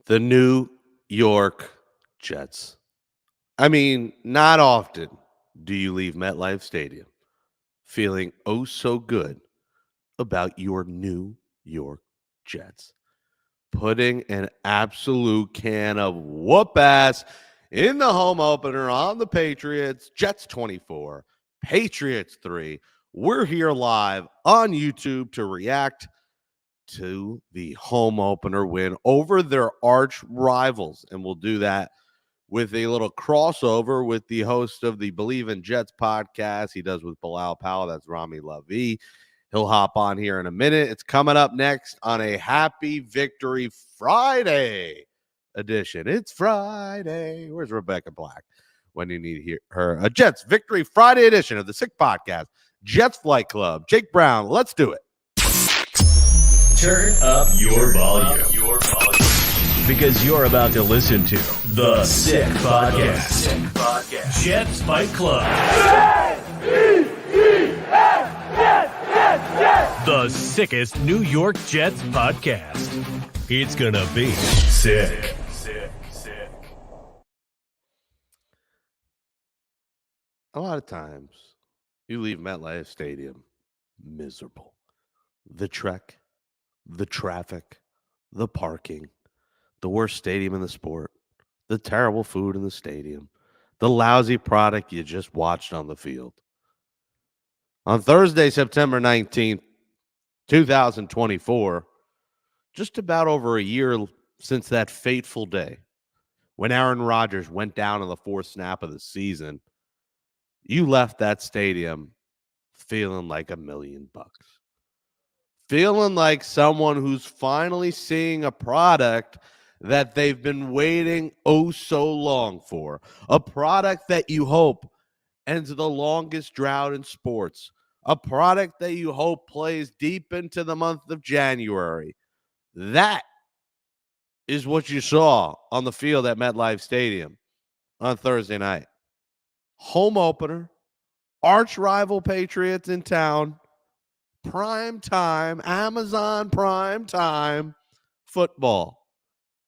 The New York Jets. I mean, not often do you leave MetLife Stadium feeling oh so good about your New York Jets. Putting an absolute can of whoop ass in the home opener on the Patriots. Jets 24, Patriots 3. We're here live on YouTube to react to the home opener win over their arch rivals. And we'll do that with a little crossover with the host of the Believe in Jets podcast. He does with Bilal Powell. That's Rami Lavi. He'll hop on here in a minute. It's coming up next on a Happy Victory Friday edition. It's Friday. Where's Rebecca Black when you need to hear her? A Jets Victory Friday edition of the Sick Podcast. Jets Flight Club. Jake Brown, let's do it. Turn up your volume. Because you're about to listen to The Sick Podcast. Jets Fight Club. The sickest New York Jets podcast. It's gonna be sick. A lot of times, you leave MetLife Stadium miserable. The trek, the traffic, the parking, the worst stadium in the sport, the terrible food in the stadium, the lousy product you just watched on the field. On Thursday, September 19th, 2024, just about over a year since that fateful day when Aaron Rodgers went down in the fourth snap of the season, you left that stadium feeling like $1 million. Feeling like someone who's finally seeing a product that they've been waiting oh so long for. A product that you hope ends the longest drought in sports. A product that you hope plays deep into the month of January. That is what you saw on the field at MetLife Stadium on Thursday night. Home opener, arch rival Patriots in town, prime time, Amazon prime time football.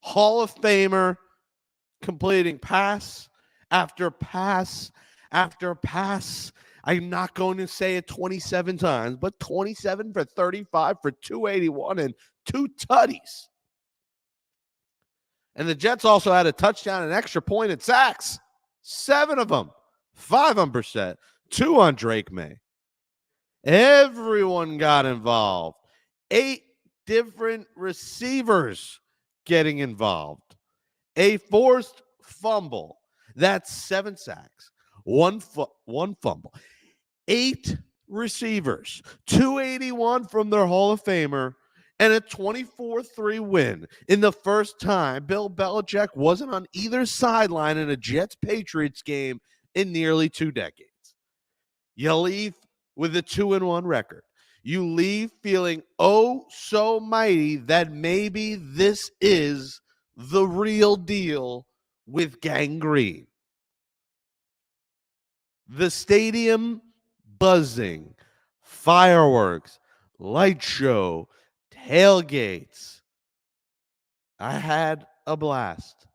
Hall of Famer completing pass after pass after pass. I'm not going to say it 27 times, but 27 for 35 for 281 and 2 tutties. And the Jets also had a touchdown and extra point at sacks. 7 of them. 5 on Brissett. 2 on Drake May. Everyone got involved. 8 different receivers getting involved. A forced fumble. That's 7 sacks. One fumble. 8 receivers. 281 from their Hall of Famer. And a 24-3 win in the first time Bill Belichick wasn't on either sideline in a Jets-Patriots game in nearly 2 decades. You leave with a 2-1 record. You leave feeling oh so mighty that maybe this is the real deal with gangrene. The stadium buzzing, fireworks, light show, tailgates. I had a blast.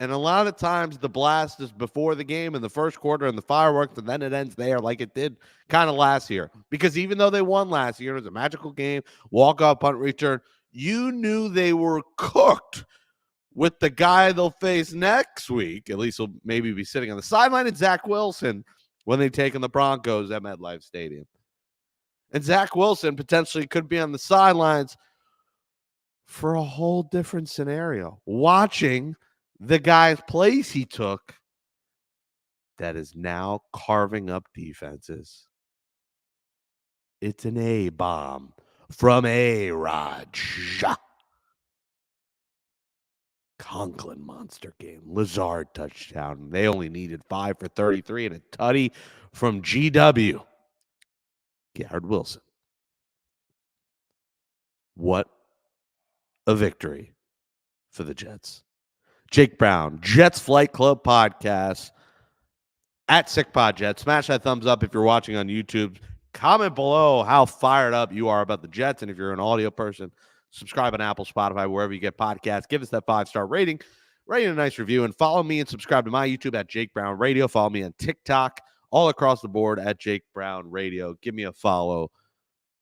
And a lot of times the blast is before the game in the first quarter and the fireworks, and then it ends there like it did kind of last year. Because even though they won last year, it was a magical game, walk-off punt return, you knew they were cooked with the guy they'll face next week. At least he'll maybe be sitting on the sideline, and Zach Wilson when they take on the Broncos at MetLife Stadium. And Zach Wilson potentially could be on the sidelines for a whole different scenario, watching the guy's place he took that is now carving up defenses. It's an A-bomb from A-Raj. Conklin monster game. Lazard touchdown. They only needed 5 for 33 and a tutty from GW. Garrett Wilson. What a victory for the Jets. Jake Brown, Jets Flight Club podcast at SickPodJets. Smash that thumbs up if you're watching on YouTube. Comment below how fired up you are about the Jets. And if you're an audio person, Subscribe on Apple, Spotify, wherever you get podcasts. Give us that 5-star rating. Write a nice review, and follow me and subscribe to my YouTube at Jake Brown Radio. Follow me on TikTok, all across the board at Jake Brown Radio. Give me a follow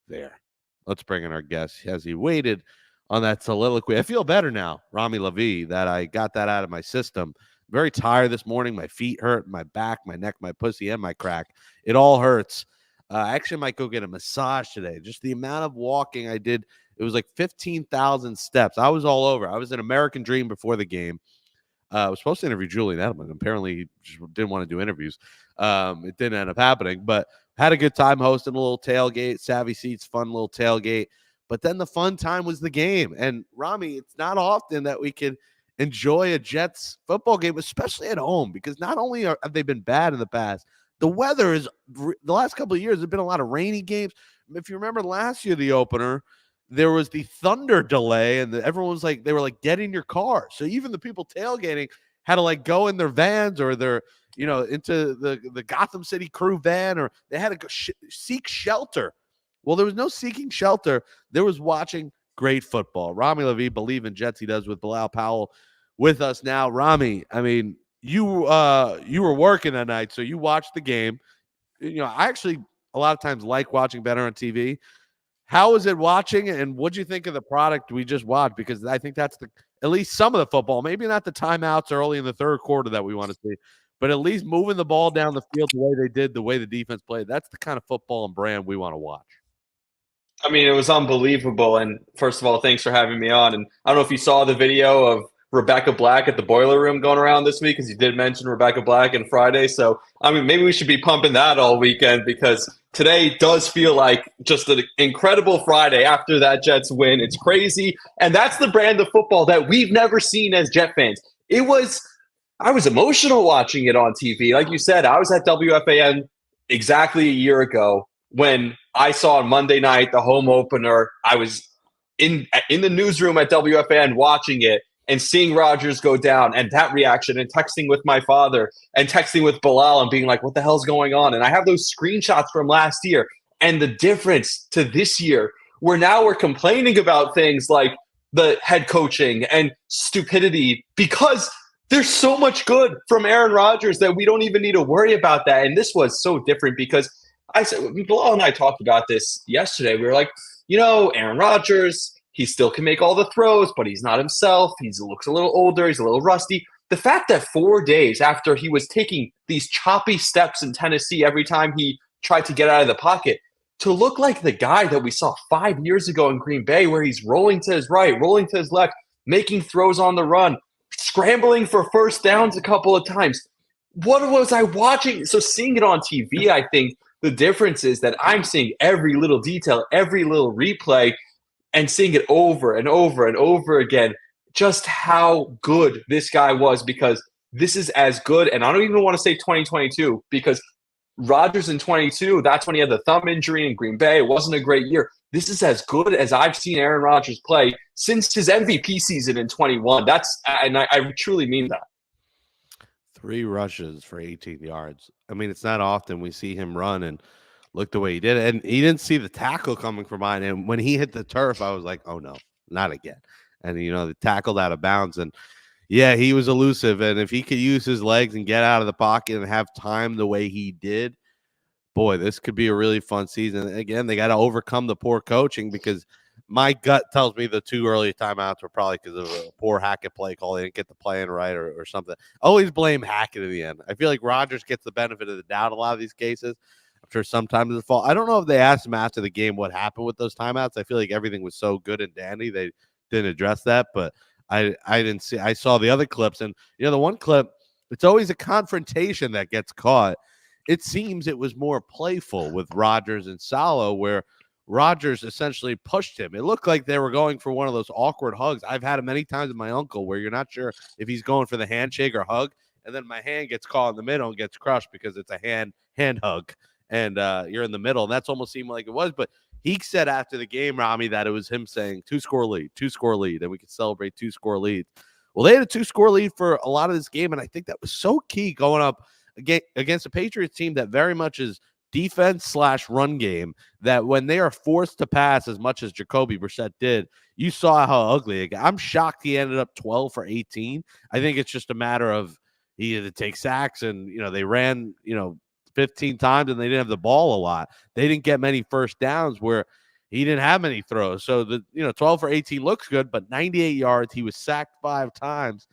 there. Let's bring in our guest as he waited on that soliloquy. I feel better now, Rami Lavi, that I got that out of my system. Very tired this morning. My feet hurt, my back, my neck, my pussy, and my crack. It all hurts. I actually might go get a massage today. Just the amount of walking I did, it was like 15,000 steps. I was all over. I was an American Dream before the game. I was supposed to interview Julian Edelman. Apparently, he just didn't want to do interviews. It didn't end up happening, but had a good time hosting a little tailgate, Savvy Seats, fun little tailgate. But then the fun time was the game. And Rami, it's not often that we can enjoy a Jets football game, especially at home, because not only have they been bad in the past, the weather is the last couple of years, there's been a lot of rainy games. If you remember last year, the opener, there was the thunder delay, and everyone was like, they were like, get in your car. So even the people tailgating had to like go in their vans or their, into the Gotham City crew van, or they had to go seek shelter. Well, there was no seeking shelter. There was watching great football. Rami Lavi, Believe in Jets, he does with Bilal Powell with us now. Rami, I mean, you were working that night, so you watched the game. I actually a lot of times like watching better on TV. How was it watching, and what do you think of the product we just watched? Because I think that's at least some of the football, maybe not the timeouts early in the third quarter that we want to see, but at least moving the ball down the field the way they did, the way the defense played. That's the kind of football and brand we want to watch. I mean, it was unbelievable. And first of all, thanks for having me on. And I don't know if you saw the video of Rebecca Black at the Boiler Room going around this week, because you did mention Rebecca Black on Friday. So, I mean, maybe we should be pumping that all weekend, because today does feel like just an incredible Friday after that Jets win. It's crazy. And that's the brand of football that we've never seen as Jet fans. I was emotional watching it on TV. Like you said, I was at WFAN exactly a year ago when I saw on Monday night the home opener. I was in the newsroom at WFAN watching it and seeing Rodgers go down, and that reaction, and texting with my father and texting with Bilal and being like, what the hell's going on? And I have those screenshots from last year, and the difference to this year, where now we're complaining about things like the head coaching and stupidity, because there's so much good from Aaron Rodgers that we don't even need to worry about that. And this was so different, because Bilal and I talked about this yesterday. We were like, Aaron Rodgers, he still can make all the throws, but he's not himself. He looks a little older. He's a little rusty. The fact that 4 days after he was taking these choppy steps in Tennessee every time he tried to get out of the pocket, to look like the guy that we saw 5 years ago in Green Bay, where he's rolling to his right, rolling to his left, making throws on the run, scrambling for first downs a couple of times. What was I watching? So seeing it on TV, I think the difference is that I'm seeing every little detail, every little replay, and seeing it over and over and over again, just how good this guy was, because this is as good. And I don't even want to say 2022, because Rodgers in 22, that's when he had the thumb injury in Green Bay. It wasn't a great year. This is as good as I've seen Aaron Rodgers play since his MVP season in 21. And I truly mean that. 3 rushes for 18 yards. I mean, it's not often we see him run and look the way he did. And he didn't see the tackle coming from mine. And when he hit the turf, I was like, oh, no, not again. And, they tackled out of bounds. And, yeah, he was elusive. And if he could use his legs and get out of the pocket and have time the way he did, boy, this could be a really fun season. Again, they got to overcome the poor coaching, because my gut tells me the 2 early timeouts were probably because of a poor Hackett play call. They didn't get the play in right or something. Always blame Hackett in the end. I feel like Rodgers gets the benefit of the doubt in a lot of these cases. I'm sure sometimes it's fault. I don't know if they asked him after the game what happened with those timeouts. I feel like everything was so good and dandy, they didn't address that. But I didn't see. I saw the other clips, and the one clip, it's always a confrontation that gets caught. It seems it was more playful with Rodgers and Saleh, where Rodgers essentially pushed him. It looked like they were going for one of those awkward hugs. I've had it many times with my uncle, where you're not sure if he's going for the handshake or hug, and then my hand gets caught in the middle and gets crushed because it's a hand hug, and you're in the middle. And that's almost seemed like it was. But he said after the game, Rami, that it was him saying 2-score lead, and we could celebrate 2-score leads. Well, they had a 2-score lead for a lot of this game, and I think that was so key going up against a Patriots team that very much is defense/run game that when they are forced to pass as much as Jacoby Brissett did, you saw how ugly it got. I'm shocked he ended up 12 for 18. I think it's just a matter of he had to take sacks and, they ran, 15 times and they didn't have the ball a lot. They didn't get many first downs where he didn't have many throws. So 12 for 18 looks good, but 98 yards. He was sacked 5 times.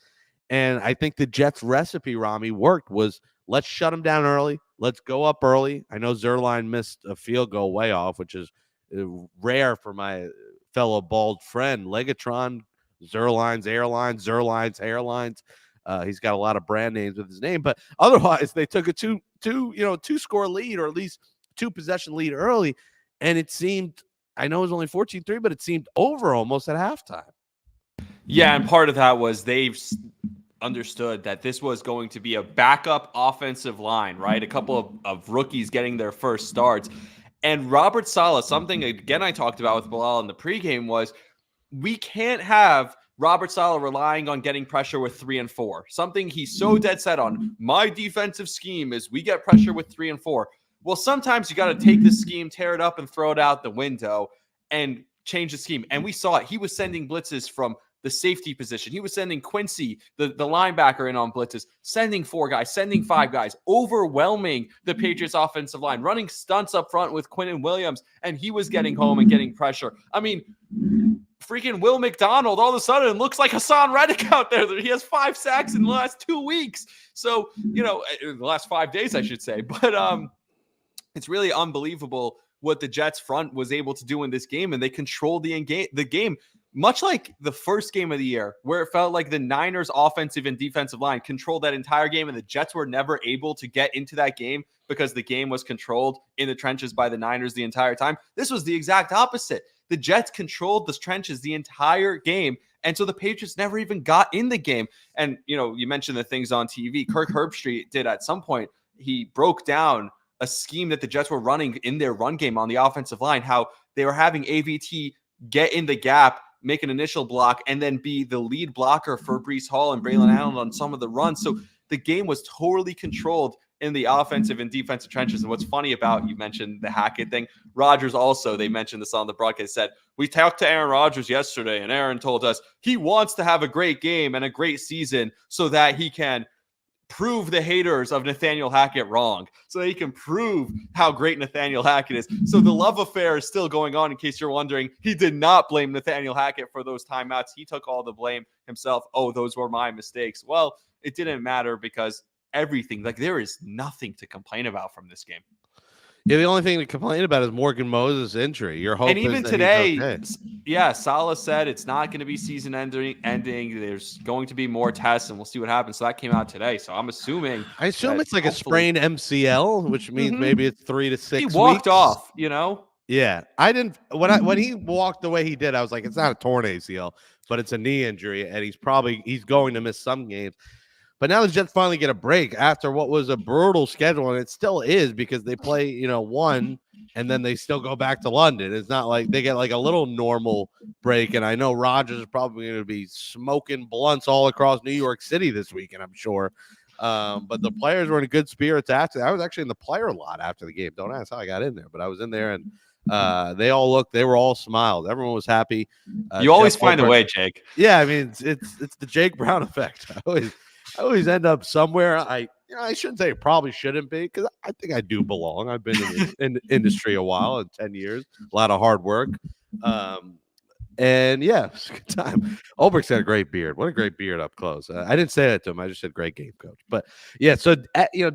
And I think the Jets' recipe, Rami, worked was let's shut him down early. Let's go up early. I know Zerline missed a field goal way off, which is rare for my fellow bald friend. Legatron, Zerline's Airlines, Zerline's Airlines. He's got a lot of brand names with his name. But otherwise, they took a two-score lead or at least 2-possession lead early. And it seemed, I know it was only 14-3, but it seemed over almost at halftime. Yeah, and part of that was they've understood that this was going to be a backup offensive line, right? A couple of rookies getting their first starts. And Robert Saleh, something, again, I talked about with Bilal in the pregame was we can't have Robert Saleh relying on getting pressure with 3 and 4. Something he's so dead set on. My defensive scheme is we get pressure with 3 and 4. Well, sometimes you got to take the scheme, tear it up, and throw it out the window and change the scheme. And we saw it. He was sending blitzes from the safety position. He was sending Quincy, the linebacker, in on blitzes, sending 4 guys, sending 5 guys, overwhelming the Patriots offensive line, running stunts up front with Quinnen Williams, and he was getting home and getting pressure. I mean, freaking Will McDonald all of a sudden looks like Hassan Reddick out there. He has 5 sacks in the last 2 weeks. So, in the last 5 days, I should say. But it's really unbelievable what the Jets front was able to do in this game, and they controlled the game. Much like the first game of the year, where it felt like the Niners' offensive and defensive line controlled that entire game, and the Jets were never able to get into that game because the game was controlled in the trenches by the Niners the entire time. This was the exact opposite. The Jets controlled the trenches the entire game, and so the Patriots never even got in the game. And, you mentioned the things on TV. Kirk Herbstreit did at some point. He broke down a scheme that the Jets were running in their run game on the offensive line, how they were having AVT get in the gap, make an initial block, and then be the lead blocker for Breece Hall and Braylon Allen on some of the runs. So the game was totally controlled in the offensive and defensive trenches. And what's funny about, you mentioned the Hackett thing, Rodgers also, they mentioned this on the broadcast, said, we talked to Aaron Rodgers yesterday, and Aaron told us he wants to have a great game and a great season so that he can prove the haters of Nathaniel Hackett wrong, so that he can prove how great Nathaniel Hackett is. So the love affair is still going on, in case you're wondering. He did not blame Nathaniel Hackett for those timeouts. He took all the blame himself. Oh, those were my mistakes. Well, it didn't matter because everything, there is nothing to complain about from this game. Yeah, the only thing to complain about is Morgan Moses' injury. Your hope, and even is today, okay. Saleh said it's not going to be season ending. There's going to be more tests, and we'll see what happens. So that came out today. So I'm assuming. I assume it's like a sprained MCL, which means maybe it's 3 to 6 weeks. He walked off, Yeah, I didn't. When he walked the way he did, I was like, it's not a torn ACL, but it's a knee injury, and he's going to miss some games. But now the Jets finally get a break after what was a brutal schedule, and it still is because they play, one, and then they still go back to London. It's not like they get like a little normal break, and I know Rodgers is probably going to be smoking blunts all across New York City this weekend, I'm sure. But the players were in good spirits after. I was actually in the player lot after the game. Don't ask how I got in there, but I was in there, and they were all smiles. Everyone was happy. You always find a way, Jake. Yeah, I mean, it's the Jake Brown effect. I always end up somewhere. I shouldn't say it probably shouldn't be, because I think I do belong. I've been in the industry a while, in 10 years, a lot of hard work. And yeah, it's a good time. Ulbricht's got a great beard. What a great beard up close. I didn't say that to him. I just said great game, coach. But yeah, so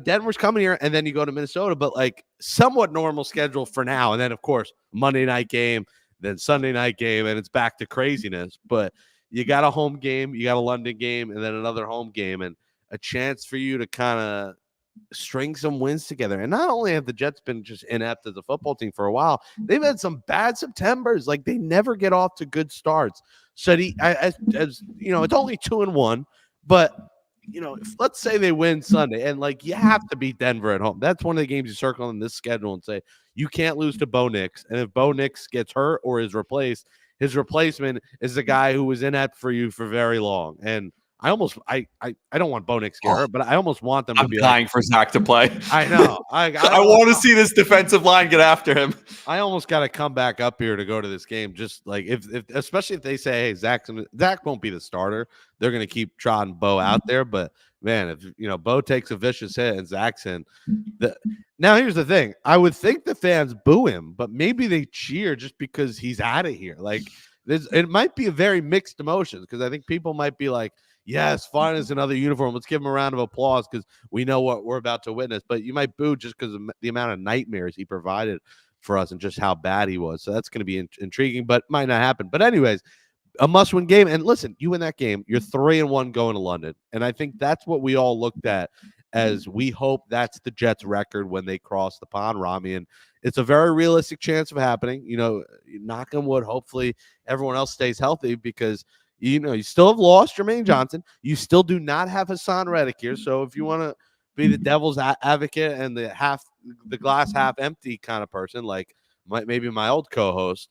Denver's coming here, and then you go to Minnesota, but like somewhat normal schedule for now. And then of course Monday night game, then Sunday night game, and it's back to craziness. But you got a home game, you got a London game, and then another home game, and a chance for you to kind of string some wins together. And not only have the Jets been just inept as a football team for a while, they've had some bad Septembers. Like, they never get off to good starts. So as it's only 2-1, but let's say they win Sunday, and like you have to beat Denver at home. That's one of the games you circle on this schedule and say you can't lose to Bo Nix. And if Bo Nix gets hurt or is replaced, his replacement is the guy who was inept for you for very long. And I don't want Bo Nix to get hurt, but I almost want them to I'm be dying for Zach to play. I know. I want to see this defensive line get after him. I almost got to come back up here to go to this game. Just like if especially if they say, hey, Zach won't be the starter. They're going to keep trotting Bo out there. But man, if Bo takes a vicious hit and Zach's in, now here's the thing. I would think the fans boo him, but maybe they cheer just because he's out of here. Like it might be a very mixed emotions because I think people might be like, yes, fine as another uniform. Let's give him a round of applause because we know what we're about to witness. But you might boo just because of the amount of nightmares he provided for us and just how bad he was. So that's going to be intriguing, but might not happen. But anyways, a must-win game. And listen, you win that game, you're 3-1 going to London. And I think that's what we all looked at as we hope that's the Jets record when they cross the pond, Rami. And it's a very realistic chance of happening. Knock on wood, hopefully everyone else stays healthy because you still have lost Jermaine Johnson. You still do not have Hassan Reddick here. So if you want to be the devil's advocate and the glass half empty kind of person, like maybe my old co-host,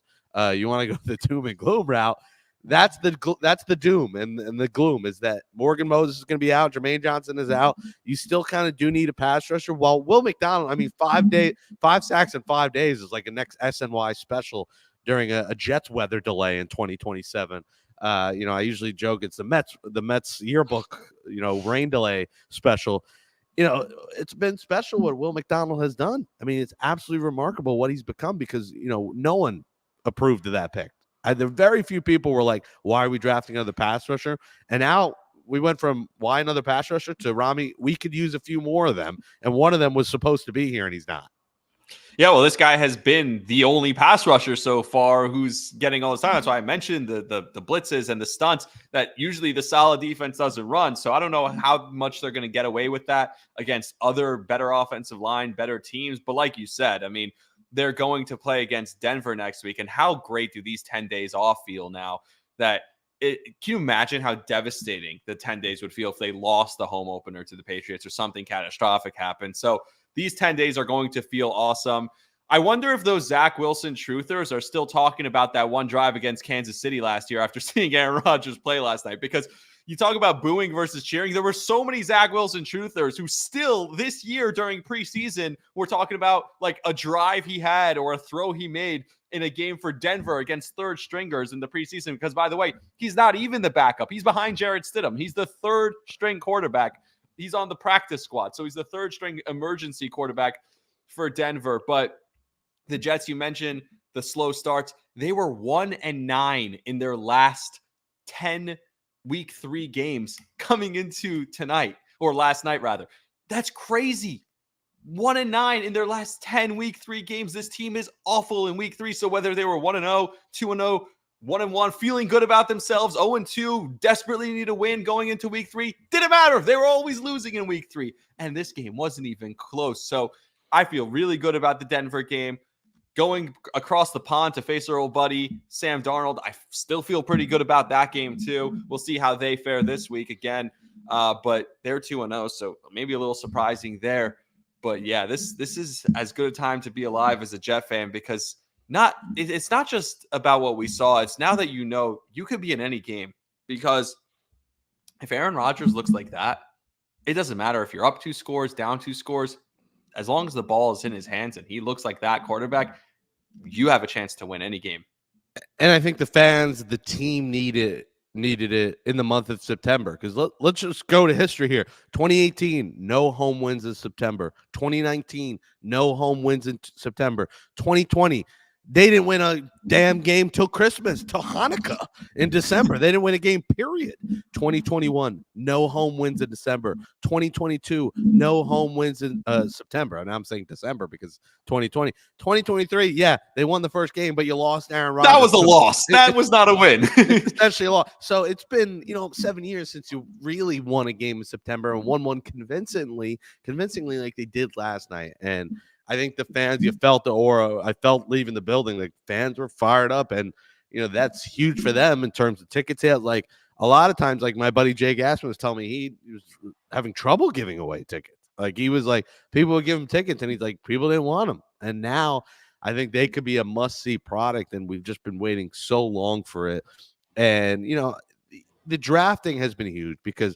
you want to go the doom and gloom route. That's the doom and the gloom is that Morgan Moses is going to be out. Jermaine Johnson is out. You still kind of do need a pass rusher. While Will McDonald, 5 sacks in 5 days is like a next SNY special during a Jets weather delay in 2027. I usually joke it's the Mets yearbook, rain delay special. It's been special what Will McDonald has done. It's absolutely remarkable what he's become because, no one approved of that pick. There very few people were like, why are we drafting another pass rusher? And now we went from why another pass rusher to Rami. We could use a few more of them. And one of them was supposed to be here and he's not. Yeah, well, this guy has been the only pass rusher so far who's getting all this time. That's why I mentioned the blitzes and the stunts that usually the solid defense doesn't run. So I don't know how much they're going to get away with that against other better offensive line, better teams. But like you said, they're going to play against Denver next week. And how great do these 10 days off feel now that can you imagine how devastating the 10 days would feel if they lost the home opener to the Patriots or something catastrophic happened? So these 10 days are going to feel awesome. I wonder if those Zach Wilson truthers are still talking about that one drive against Kansas City last year after seeing Aaron Rodgers play last night, because you talk about booing versus cheering. There were so many Zach Wilson truthers who still this year during preseason were talking about like a drive he had or a throw he made in a game for Denver against third stringers in the preseason. Because by the way, he's not even the backup. He's behind Jarrett Stidham. He's the third string quarterback. He's on the practice squad. So he's the third string emergency quarterback for Denver. But the Jets, you mentioned the slow starts. They were 1-9 in their last 10 week 3 games coming into tonight, or last night rather. That's crazy. 1-9 in their last 10 week 3 games. This team is awful in week 3. So whether they were 1-0, 2-0, 1-1, feeling good about themselves, 0-2, desperately need a win going into week 3, didn't matter. They were always losing in week 3. And this game wasn't even close. So I feel really good about the Denver game. Going across the pond to face our old buddy, Sam Darnold, I still feel pretty good about that game too. We'll see how they fare this week again. But they're 2-0, so maybe a little surprising there. But yeah, this is as good a time to be alive as a Jet fan, because it's not just about what we saw. It's now that you could be in any game, because if Aaron Rodgers looks like that, it doesn't matter if you're up 2 scores, down 2 scores. As long as the ball is in his hands and he looks like that quarterback, you have a chance to win any game. And I think the fans, the team needed it in the month of September, because let's just go to history here. 2018, no home wins in September. 2019, no home wins in September. 2020, they didn't win a damn game till Christmas, till Hanukkah in December. They didn't win a game, period. 2021, no home wins in December. 2022, no home wins in September. And I'm saying December because 2020. 2023, yeah, they won the first game, but you lost Aaron Rodgers. That was a loss. That was not a win. It's essentially a loss. So it's been, 7 years since you really won a game in September and won one convincingly like they did last night. And I think the fans, you felt the aura. I felt leaving the building, like fans were fired up, and that's huge for them in terms of ticket sales. Like a lot of times, like my buddy Jay Gassman was telling me, he was having trouble giving away tickets. Like he was like, people would give him tickets, and he's like, people didn't want them. And now I think they could be a must-see product, and we've just been waiting so long for it. And the drafting has been huge because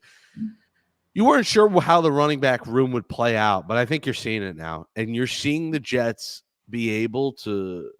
you weren't sure how the running back room would play out, but I think you're seeing it now. And you're seeing the Jets be able to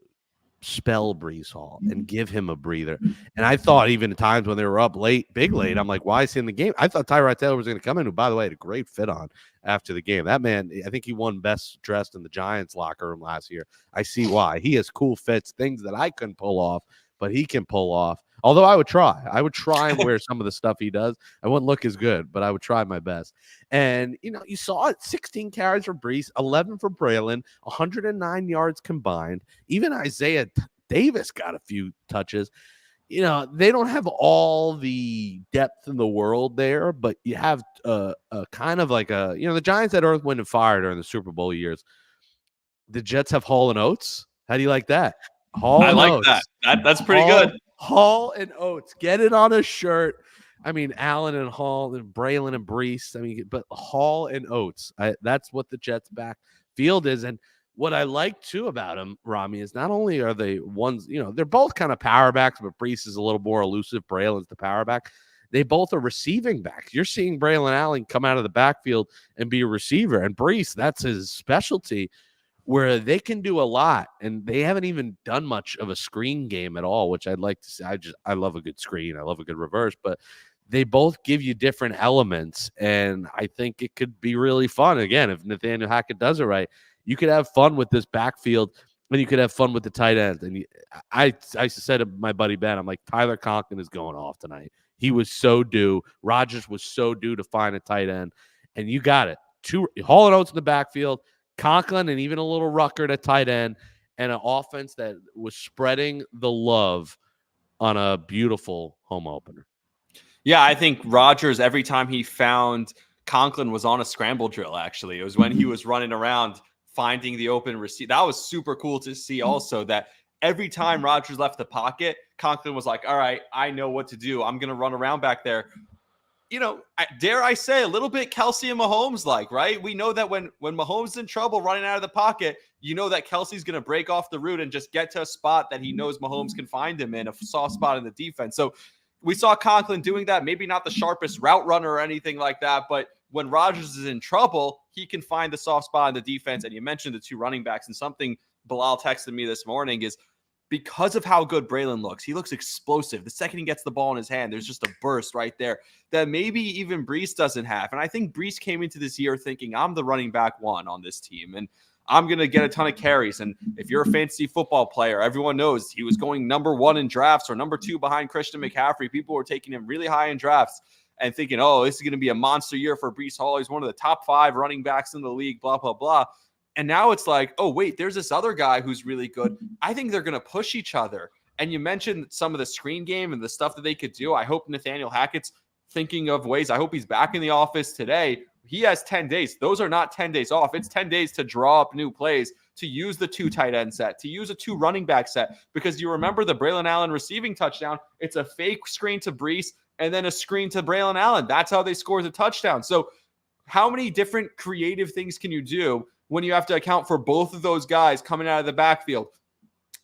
spell Breece Hall and give him a breather. And I thought even at times when they were up late, big late, I'm like, why is he in the game? I thought Tyrod Taylor was going to come in, who, by the way, had a great fit on after the game. That man, I think he won best dressed in the Giants locker room last year. I see why. He has cool fits, things that I couldn't pull off, but he can pull off. Although I would try. I would try and wear some of the stuff he does. I wouldn't look as good, but I would try my best. And, you saw it, 16 carries for Breece, 11 for Braylon, 109 yards combined. Even Isaiah Davis got a few touches. They don't have all the depth in the world there, but you have a kind of like the Giants had Earth, Wind, and Fire during the Super Bowl years. The Jets have Hall and Oates. How do you like that? I like that. That's pretty good. Hall and Oates. Get it on a shirt. I mean, Allen and Hall and Braylon and Breece. I mean, but Hall and Oates. That's what the Jets' backfield is. And what I like, too, about him, Rami, is not only are they ones, they're both kind of power backs, but Breece is a little more elusive. Braylon's the power back. They both are receiving backs. You're seeing Braylon Allen come out of the backfield and be a receiver. And Breece, that's his specialty, where they can do a lot, and they haven't even done much of a screen game at all, which I'd like to see. I love a good screen. I love a good reverse, but they both give you different elements, and I think it could be really fun. Again, if Nathaniel Hackett does it right, you could have fun with this backfield, and you could have fun with the tight ends. And I said to my buddy Ben, I'm like, Tyler Conklin is going off tonight. He was so due. Rodgers was so due to find a tight end, and you got it. Hall and Oates in the backfield, Conklin and even a little Rucker at tight end, and an offense that was spreading the love on a beautiful home opener. Yeah, I think Rodgers, every time he found Conklin, was on a scramble drill, actually. It was when he was running around finding the open receiver. That was super cool to see also, that every time Rodgers left the pocket, Conklin was like, all right, I know what to do. I'm going to run around back there. Dare I say, a little bit Kelsey and Mahomes like, right? We know that when Mahomes is in trouble running out of the pocket, that Kelsey's going to break off the route and just get to a spot that he knows Mahomes can find him in, a soft spot in the defense. So we saw Conklin doing that, maybe not the sharpest route runner or anything like that, but when Rodgers is in trouble, he can find the soft spot in the defense. And you mentioned the two running backs, and something Bilal texted me this morning is, because of how good Braylon looks, he looks explosive. The second he gets the ball in his hand, there's just a burst right there that maybe even Breece doesn't have. And I think Breece came into this year thinking, I'm the running back one on this team, and I'm going to get a ton of carries. And if you're a fantasy football player, everyone knows he was going number 1 in drafts or number 2 behind Christian McCaffrey. People were taking him really high in drafts and thinking, oh, this is going to be a monster year for Breece Hall. He's one of the top 5 running backs in the league, blah, blah, blah. And now it's like, oh, wait, there's this other guy who's really good. I think they're going to push each other. And you mentioned some of the screen game and the stuff that they could do. I hope Nathaniel Hackett's thinking of ways. I hope he's back in the office today. He has 10 days. Those are not 10 days off. It's 10 days to draw up new plays, to use the 2 tight end set, to use a 2 running back set. Because you remember the Braylon Allen receiving touchdown. It's a fake screen to Breece and then a screen to Braylon Allen. That's how they scored the touchdown. So how many different creative things can you do when you have to account for both of those guys coming out of the backfield?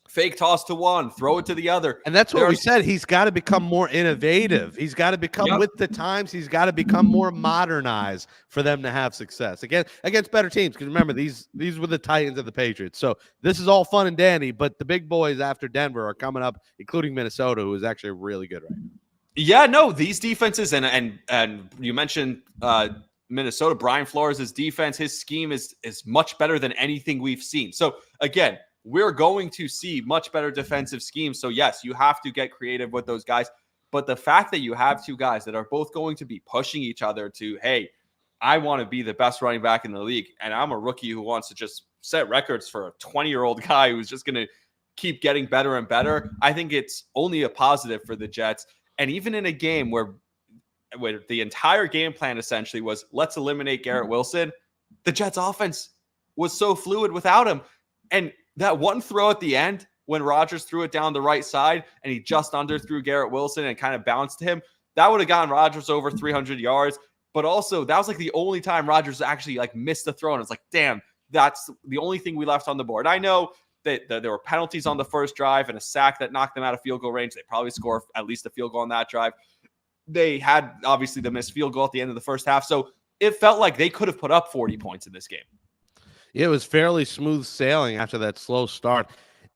Fake toss to one, throw it to the other. And that's what we said. He's got to become more innovative. He's got to become with the times. He's got to become more modernized for them to have success against better teams. Because remember, these were the Titans of the Patriots. So this is all fun and dandy, but the big boys after Denver are coming up, including Minnesota, who is actually really good right now. Yeah, no, these defenses, and you mentioned Minnesota, Brian Flores' defense, his scheme is much better than anything we've seen. So again, we're going to see much better defensive schemes. So yes, you have to get creative with those guys. But the fact that you have 2 guys that are both going to be pushing each other to, hey, I want to be the best running back in the league, and I'm a rookie who wants to just set records for a 20-year-old guy who's just going to keep getting better and better, I think it's only a positive for the Jets. And even in a game where the entire game plan essentially was, let's eliminate Garrett Wilson, the Jets offense was so fluid without him. And that one throw at the end when Rodgers threw it down the right side and he just underthrew Garrett Wilson and kind of bounced to him, that would have gotten Rodgers over 300 yards. But also, that was like the only time Rodgers actually like missed the throw. And it's like, damn, that's the only thing we left on the board. I know that there were penalties on the first drive and a sack that knocked them out of field goal range. They probably score at least a field goal on that drive. They had obviously the missed field goal at the end of the first half. So it felt like they could have put up 40 points in this game. It was fairly smooth sailing after that slow start.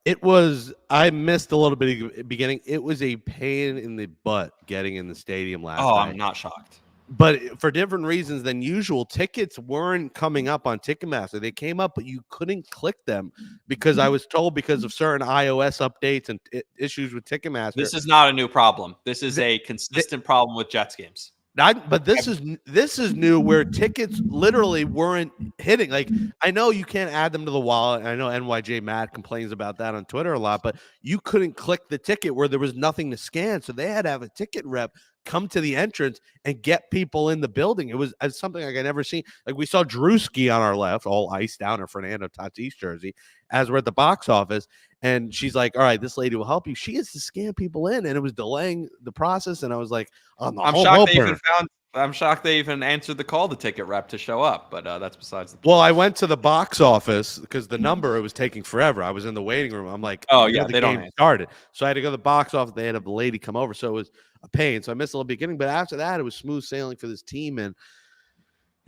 I missed a little bit of the beginning. It was a pain in the butt getting in the stadium last night. I'm not shocked. But for different reasons than usual, tickets weren't coming up on Ticketmaster. They came up, but you couldn't click them because I was told because of certain iOS updates and issues with Ticketmaster. This is not a new problem. This is a consistent problem with Jets games. But this is new where tickets literally weren't hitting. Like, I know you can't add them to the wallet. I know NYJ Matt complains about that on Twitter a lot, but you couldn't click the ticket where there was nothing to scan. So they had to have a ticket rep come to the entrance and get people in the building. It was something like I never seen. Like, we saw Drewski on our left, all iced down in Fernando Tatis jersey, as we're at the box office. And she's like, all right, this lady will help you. She has to scan people in, and it was delaying the process. And I was like, I'm shocked they even answered the call to ticket rep to show up, but that's besides the point. Well, I went to the box office because the number, it was taking forever. I was in the waiting room. I'm like, oh yeah, the game started. So I had to go to the box office. They had a lady come over. So it was a pain. So I missed a little beginning, but after that, it was smooth sailing for this team. And,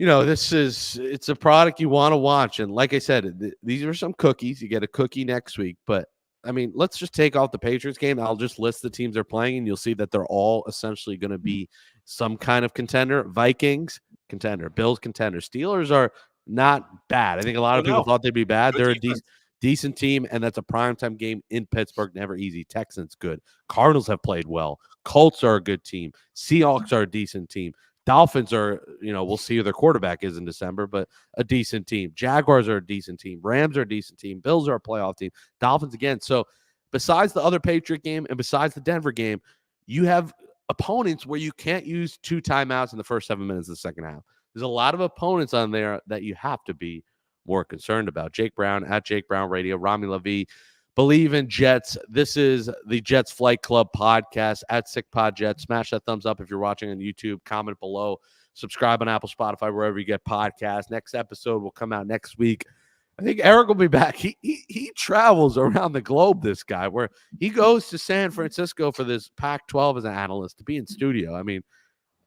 it's a product you want to watch. And like I said, these are some cookies. You get a cookie next week, but I mean, let's just take off the Patriots game. I'll just list the teams they're playing, and you'll see that they're all essentially going to be some kind of contender. Vikings, contender. Bills, contender. Steelers are not bad. I think a lot of people thought they'd be bad. They're a decent team, and that's a primetime game in Pittsburgh. Never easy. Texans, good. Cardinals have played well. Colts are a good team. Seahawks are a decent team. Dolphins are, we'll see who their quarterback is in December, but a decent team. Jaguars are a decent team. Rams are a decent team. Bills are a playoff team. Dolphins again. So besides the other Patriot game and besides the Denver game, you have opponents where you can't use 2 timeouts in the first 7 minutes of the second half. There's a lot of opponents on there that you have to be more concerned about. Jake Brown at Jake Brown Radio, Rami Lavi. Believe in Jets. This is the Jets Flight Club podcast at Sick Pod Jets. Smash that thumbs up if you're watching on YouTube. Comment below. Subscribe on Apple, Spotify, wherever you get podcasts. Next episode will come out next week. I think Eric will be back. He travels around the globe, this guy, where he goes to San Francisco for this Pac-12 as an analyst to be in studio. I mean,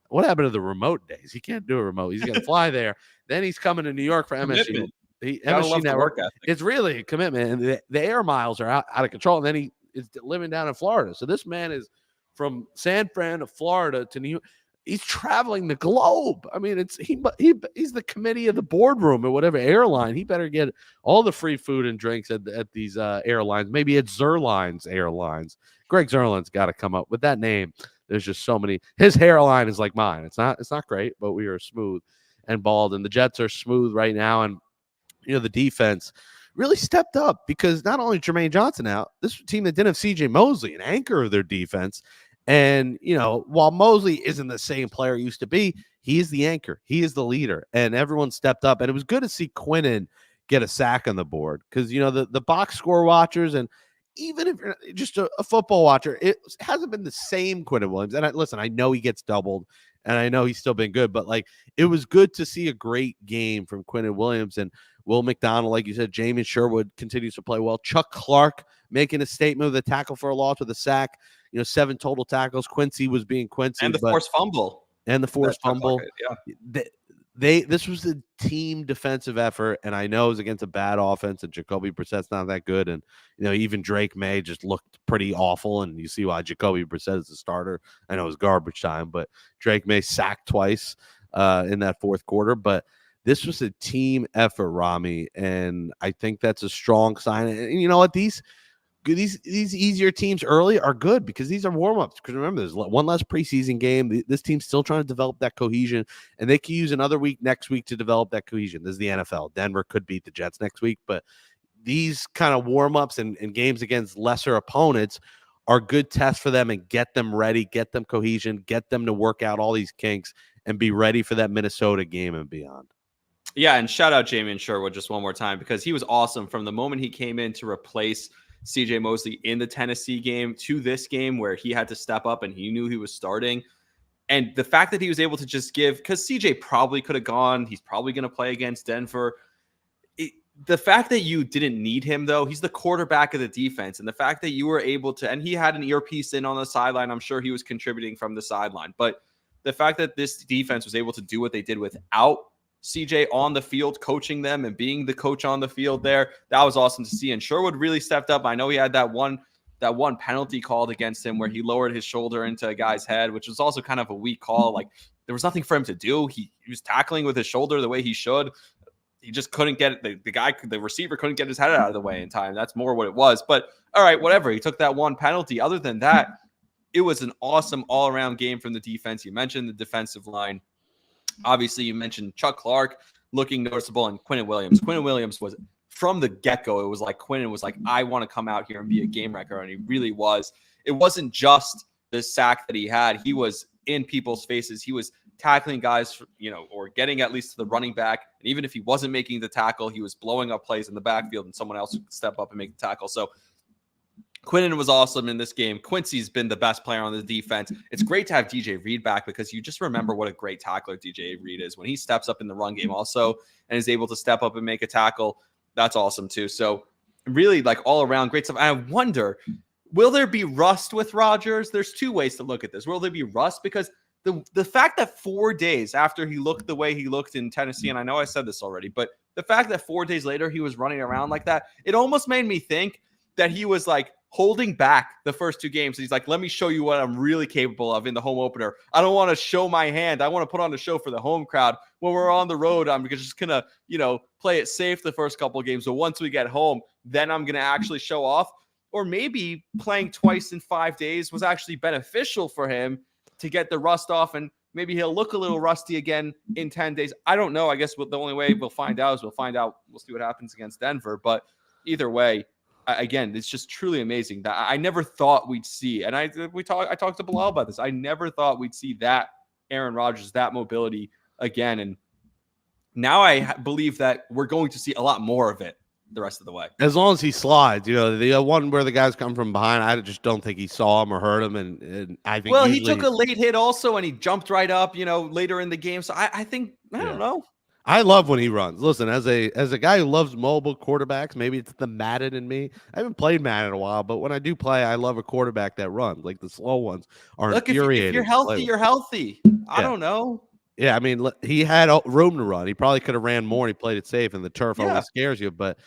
what happened to the remote days? He can't do a remote. He's going to fly there. Then he's coming to New York for MSU. MSG Network. It's really a commitment, and the air miles are out of control. And then he is living down in Florida. So this man is from San Fran to Florida to New York. He's traveling the globe. I mean, he's the committee of the boardroom or whatever airline. He better get all the free food and drinks at these airlines. Maybe it's Zerlines Airlines. Greg Zerline's got to come up with that name. There's just so many. His hairline is like mine. It's not great, but we are smooth and bald, and the Jets are smooth right now. And the defense really stepped up because not only Jermaine Johnson out, this team that didn't have C.J. Mosley, an anchor of their defense. And, while Mosley isn't the same player he used to be, he is the anchor. He is the leader. And everyone stepped up. And it was good to see Quinnen get a sack on the board because, the box score watchers, and even if you're just a football watcher, it hasn't been the same Quinnen Williams. And listen, I know he gets doubled, and I know he's still been good, but it was good to see a great game from Quinnen Williams. And Will McDonald, like you said, Jamin Sherwood continues to play well. Chuck Clark making a statement with a tackle for a loss with a sack. 7 total tackles. Quincy was being Quincy. And the forced fumble. Yeah. This was a team defensive effort, and I know it was against a bad offense, and Jacoby Brissett's not that good. And, even Drake May just looked pretty awful, and you see why Jacoby Brissett is the starter. I know it was garbage time, but Drake May sacked twice in that fourth quarter. But this was a team effort, Rami, and I think that's a strong sign. And you know what? These easier teams early are good because these are warm-ups. Because remember, there's one less preseason game. This team's still trying to develop that cohesion, and they can use another week next week to develop that cohesion. This is the NFL. Denver could beat the Jets next week, but these kind of warm-ups and games against lesser opponents are good tests for them and get them ready, get them cohesion, get them to work out all these kinks and be ready for that Minnesota game and beyond. Yeah, and shout out Jamin Sherwood just one more time because he was awesome from the moment he came in to replace C.J. Mosley in the Tennessee game to this game where he had to step up and he knew he was starting. And the fact that he was able to just give, because C.J. probably could have gone, he's probably going to play against Denver. The fact that you didn't need him, though, he's the quarterback of the defense. And the fact that you were able to, and he had an earpiece in on the sideline, I'm sure he was contributing from the sideline. But the fact that this defense was able to do what they did without CJ on the field, coaching them and being the coach on the field there, that was awesome to see. And Sherwood really stepped up. I know he had that one penalty called against him where he lowered his shoulder into a guy's head, which was also kind of a weak call. Like, there was nothing for him to do. He was tackling with his shoulder the way he should. He just couldn't get it. The receiver couldn't get his head out of the way in time. That's more what it was. But all right, whatever. He took that one penalty. Other than that, it was an awesome all-around game from the defense. You mentioned the defensive line. Obviously, you mentioned Chuck Clark looking noticeable, and Quinnen Williams. Quinnen Williams was, from the get-go, it was like Quinnen was like, I want to come out here and be a game wrecker, and he really was. It wasn't just the sack that he had. He was in people's faces. He was tackling guys, or getting at least to the running back. And even if he wasn't making the tackle, he was blowing up plays in the backfield, and someone else would step up and make the tackle. So Quinnen was awesome in this game. Quincy's been the best player on the defense. It's great to have DJ Reed back because you just remember what a great tackler DJ Reed is when he steps up in the run game also and is able to step up and make a tackle. That's awesome too. So really, like, all around great stuff. I wonder, will there be rust with Rodgers? There's two ways to look at this. Will there be rust? Because the fact that 4 days after he looked the way he looked in Tennessee, and I know I said this already, but the fact that 4 days later he was running around like that, it almost made me think that he was like holding back the first 2 games. He's like, let me show you what I'm really capable of in the home opener. I don't want to show my hand. I want to put on a show for the home crowd. When we're on the road, I'm just going to, play it safe the first couple of games. So once we get home, then I'm going to actually show off. Or maybe playing twice in 5 days was actually beneficial for him to get the rust off, and maybe he'll look a little rusty again in 10 days. I don't know. I guess the only way we'll find out is we'll see what happens against Denver. But either way, again, it's just truly amazing that I never thought we'd see. And I talked to Bilal about this. I never thought we'd see that Aaron Rodgers, that mobility again. And now I believe that we're going to see a lot more of it the rest of the way. As long as he slides, the one where the guys come from behind, I just don't think he saw him or heard him. And I think, he took a late hit also, and he jumped right up, later in the game. So I think, I don't know. I love when he runs. Listen, as a guy who loves mobile quarterbacks, maybe it's the Madden in me. I haven't played Madden in a while, but when I do play, I love a quarterback that runs. Like, the slow ones are infuriating. If you're healthy, you're healthy. I don't know. Yeah, I mean, he had room to run. He probably could have ran more. He played it safe, and the turf always scares you. But,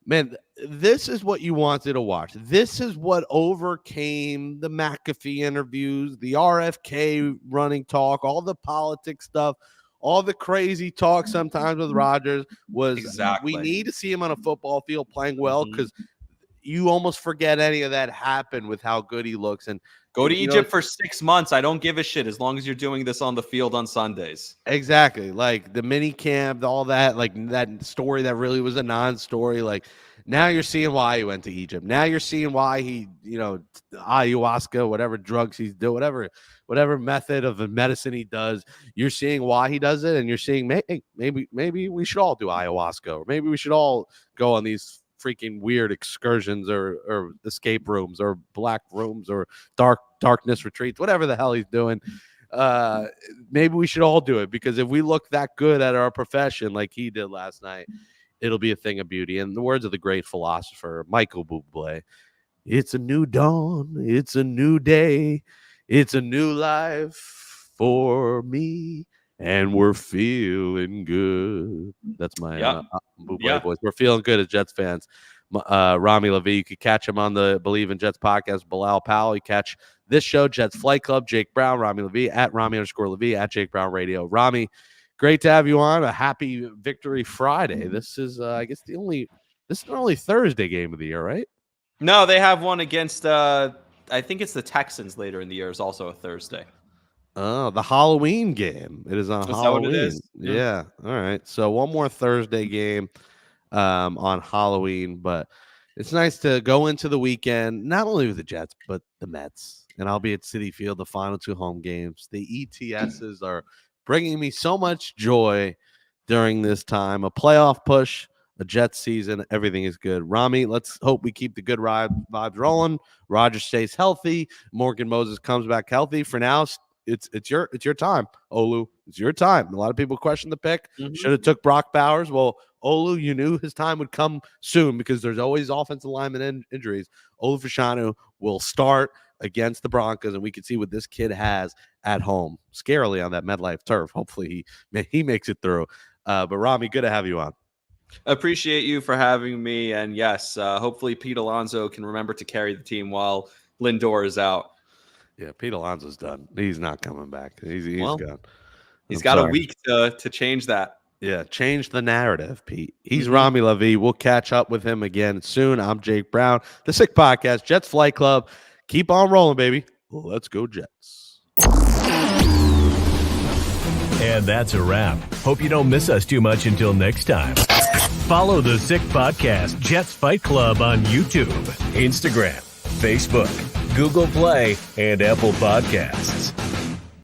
man, this is what you wanted to watch. This is what overcame the McAfee interviews, the RFK running talk, all the politics stuff, all the crazy talk sometimes with Rodgers was we need to see him on a football field playing well, because you almost forget any of that happened with how good he looks. And go to Egypt for 6 months. I don't give a shit as long as you're doing this on the field on Sundays. Exactly. Like the mini camp, all that, like that story that really was a non-story. Like, now you're seeing why he went to Egypt. Now you're seeing why he, ayahuasca, whatever drugs he's doing, whatever method of medicine he does, you're seeing why he does it. And you're seeing, maybe we should all do ayahuasca, or maybe we should all go on these freaking weird excursions or escape rooms or black rooms or darkness retreats, whatever the hell he's doing. Maybe we should all do it, because if we look that good at our profession like he did last night, it'll be a thing of beauty. In the words of the great philosopher Michael Bublé, it's a new dawn, it's a new day, it's a new life for me, and we're feeling good. That's my Bublé voice. We're feeling good as Jets fans. Rami Lavi, you could catch him on the Believe in Jets podcast. Bilal Powell, you catch this show, Jets Flight Club, Jake Brown, Rami Lavi, at Rami_Lavi, at Jake Brown Radio. Rami, great to have you on. A happy Victory Friday. This is, I guess, the only Thursday game of the year, right? No, they have one against, I think it's the Texans later in the year. Is also a Thursday. Oh, the Halloween game. It is on Halloween. That what it is? Yeah. All right. So one more Thursday game on Halloween, but it's nice to go into the weekend, not only with the Jets, but the Mets. And I'll be at Citi Field, the final 2 home games. The ETSs are bringing me so much joy during this time. A playoff push, a Jets season, everything is good. Rami, let's hope we keep the good vibes rolling. Rodgers stays healthy. Morgan Moses comes back healthy. For now, it's your time, Olu. It's your time. A lot of people question the pick. Should have took Brock Bowers. Well, Olu, you knew his time would come soon, because there's always offensive lineman injuries. Olu Fashanu will start against the Broncos, and we can see what this kid has at home, scarily on that MetLife turf. Hopefully he makes it through. But Rami, good to have you on. Appreciate you for having me. And yes, hopefully Pete Alonso can remember to carry the team while Lindor is out. Yeah, Pete Alonso's done. He's not coming back. He's gone. He's got a week to change that. Yeah, change the narrative, Pete. He's Rami Lavi. We'll catch up with him again soon. I'm Jake Brown, the Sick Podcast, Jets Flight Club. Keep on rolling, baby. Let's go, Jets. And that's a wrap. Hope you don't miss us too much until next time. Follow the Sick Podcast, Jets Fight Club on YouTube, Instagram, Facebook, Google Play, and Apple Podcasts.